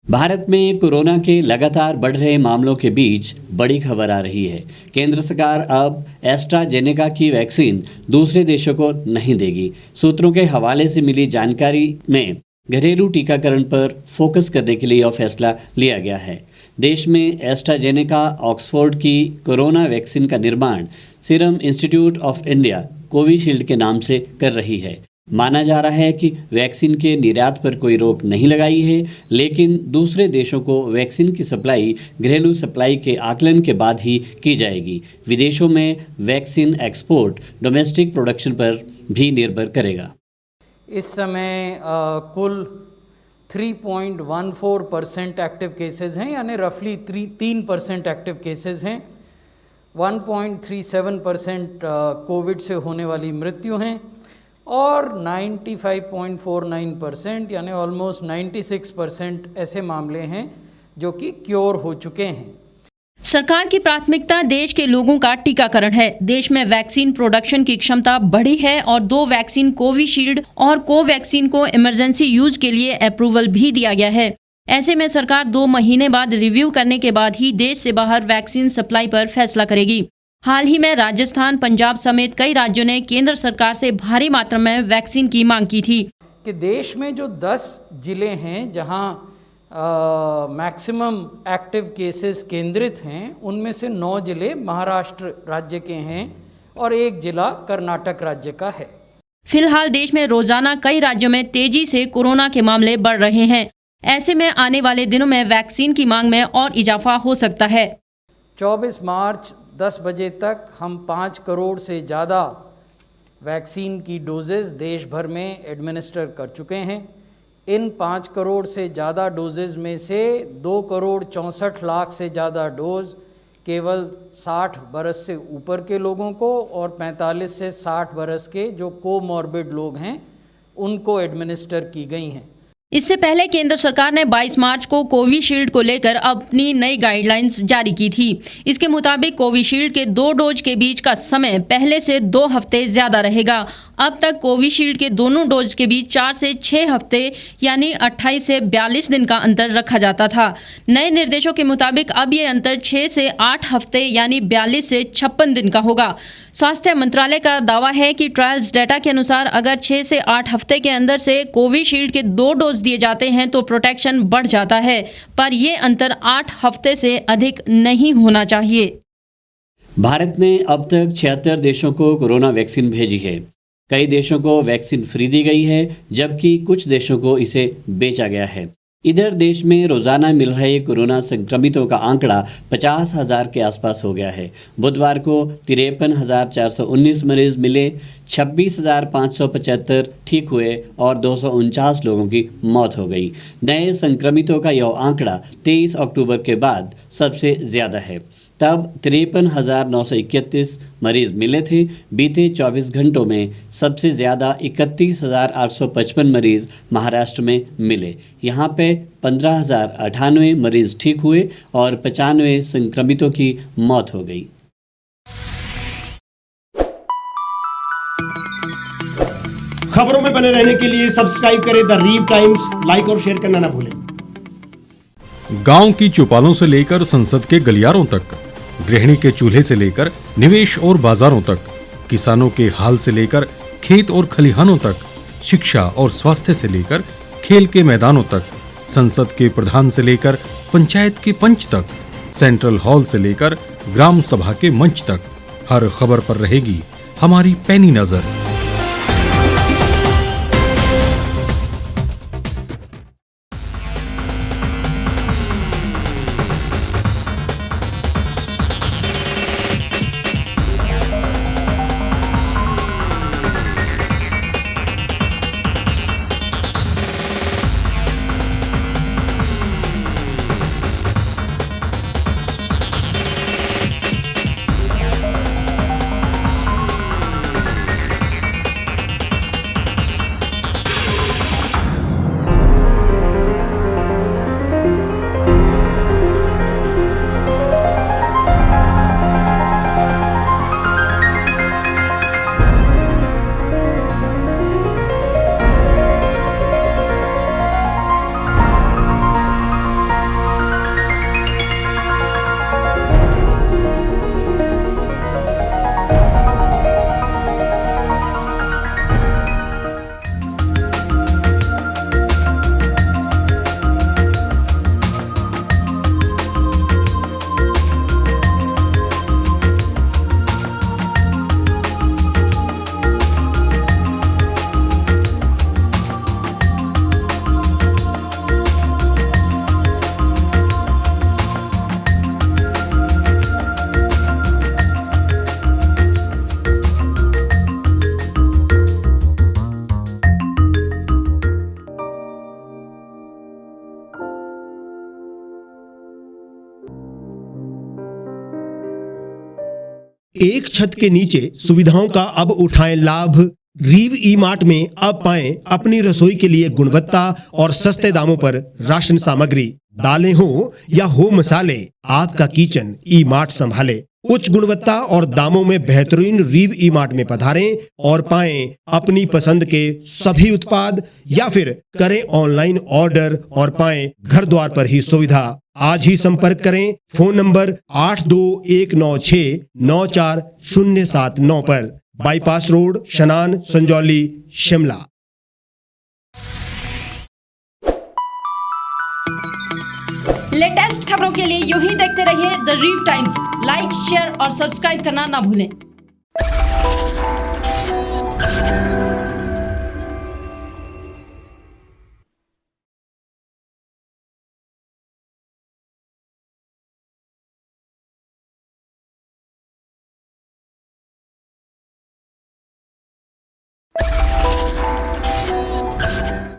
भारत में कोरोना के लगातार बढ़ रहे मामलों के बीच बड़ी खबर आ रही है। केंद्र सरकार अब एस्ट्राजेनेका की वैक्सीन दूसरे देशों को नहीं देगी। सूत्रों के हवाले से मिली जानकारी में घरेलू टीकाकरण पर फोकस करने के लिए यह फैसला लिया गया है। देश में एस्ट्राजेनेका ऑक्सफोर्ड की कोरोना वैक्सीन का निर्माण serum institute of India Covishield के नाम से कर रही है। माना जा रहा है कि वैक्सीन के निर्यात पर कोई रोक नहीं लगाई है, लेकिन दूसरे देशों को वैक्सीन की सप्लाई घरेलू सप्लाई के आकलन के बाद ही की जाएगी। विदेशों में वैक्सीन एक्सपोर्ट डोमेस्टिक प्रोडक्शन पर भी निर्भर करेगा। इस समय कुल 3.14% एक्टिव केसेस हैं, यानी रफली 3% एक्टिव केसेस हैं। 1.37% कोविड से होने वाली मृत्यु हैं और 95.49% यानी ऑलमोस्ट 96% ऐसे मामले हैं जो कि क्योर हो चुके हैं। सरकार की प्राथमिकता देश के लोगों का टीकाकरण है। देश में वैक्सीन प्रोडक्शन की क्षमता बढ़ी है और 2 वैक्सीन कोविशील्ड और कोवैक्सीन को इमरजेंसी यूज के लिए अप्रूवल भी दिया गया है। ऐसे में सरकार 2 महीने बाद रिव्यू करने के बाद ही देश से बाहर वैक्सीन सप्लाई पर फैसला करेगी। हाल ही में राजस्थान, पंजाब समेत कई राज्यों ने केंद्र सरकार से भारी मात्रा में वैक्सीन की मांग की थी कि देश में जो 10 जिले हैं जहां मैक्सिमम एक्टिव केसेस केंद्रित हैं, उनमें से 9 जिले महाराष्ट्र राज्य के हैं और 1 जिला कर्नाटक राज्य का है। फिलहाल देश में रोजाना कई राज्यों में तेजी से कोरोना के मामले बढ़ रहे हैं। ऐसे में आने वाले दिनों में वैक्सीन की मांग में और इजाफा हो सकता है। 24 मार्च 10 बजे तक हम 5 करोड़ से ज़्यादा वैक्सीन की डोजेज़ देश भर में एडमिनिस्टर कर चुके हैं। इन 5 करोड़ से ज़्यादा डोजेज़ में से 2 करोड़ 64 लाख से ज़्यादा डोज केवल 60 बरस से ऊपर के लोगों को और 45 से 60 बरस के जो कोमॉर्बिड लोग हैं उनको एडमिनिस्टर की गई हैं। इससे पहले केंद्र सरकार ने 22 मार्च को कोविशील्ड को लेकर अपनी नई गाइडलाइंस जारी की थी। इसके मुताबिक कोविशील्ड के 2 डोज के बीच का समय पहले से 2 हफ्ते ज़्यादा रहेगा। अब तक कोविशील्ड के दोनों डोज के बीच 4 से 6 हफ्ते यानी 28 से 42 दिन का अंतर रखा जाता था। नए निर्देशों के मुताबिक अब ये अंतर 6 से 8 हफ्ते यानी 42 से 56 दिन का होगा। स्वास्थ्य मंत्रालय का दावा है कि ट्रायल्स डेटा के अनुसार अगर 6 से 8 हफ्ते के अंदर से कोविशील्ड के 2 डोज दिए जाते हैं तो प्रोटेक्शन बढ़ जाता है, पर यह अंतर 8 हफ्ते से अधिक नहीं होना चाहिए। भारत ने अब तक 76 देशों को कोरोना वैक्सीन भेजी है। कई देशों को वैक्सीन फ्री दी गई है, जबकि कुछ देशों को इसे बेचा गया है। इधर देश में रोजाना मिल रहे कोरोना संक्रमितों का आंकड़ा 50,000 के आसपास हो गया है। बुधवार को 53,419 मरीज मिले, 26,575 ठीक हुए और 249 लोगों की मौत हो गई। नए संक्रमितों का यह आंकड़ा 23 अक्टूबर के बाद सबसे ज़्यादा है। तब 53,931 मरीज मिले थे। बीते 24 घंटों में सबसे ज़्यादा 31,855 मरीज महाराष्ट्र में मिले। यहाँ पे 15,098 मरीज ठीक हुए और 95 संक्रमितों की मौत हो गई। खबरों में बने रहने के लिए सब्सक्राइब करें द रीव टाइम्स, लाइक और शेयर करना ना भूलें। गांव की चौपालों से लेकर संसद के गलियारों तक, गृहिणी के चूल्हे से लेकर निवेश और बाजारों तक, किसानों के हाल से लेकर खेत और खलिहानों तक, शिक्षा और स्वास्थ्य से लेकर खेल के मैदानों तक, संसद के प्रधान से लेकर पंचायत के पंच तक, सेंट्रल हॉल से लेकर ग्राम सभा के मंच तक, हर खबर पर रहेगी हमारी पैनी नजर। एक छत के नीचे सुविधाओं का अब उठाएं लाभ। रीव ई मार्ट में अब पाएं अपनी रसोई के लिए गुणवत्ता और सस्ते दामों पर राशन सामग्री। दालें हो या हो मसाले, आपका किचन ई मार्ट संभाले। उच्च गुणवत्ता और दामों में बेहतरीन रीव ई मार्ट में पधारें और पाएं अपनी पसंद के सभी उत्पाद, या फिर करें ऑनलाइन ऑर्डर और पाएं घर द्वार पर ही सुविधा। आज ही संपर्क करें फोन नंबर 8219694079 पर, बाईपास रोड, शनान, संजौली, शिमला। लेटेस्ट खबरों के लिए यूं ही देखते रहिए द रीव टाइम्स। लाइक, शेयर और सब्सक्राइब करना ना भूलें।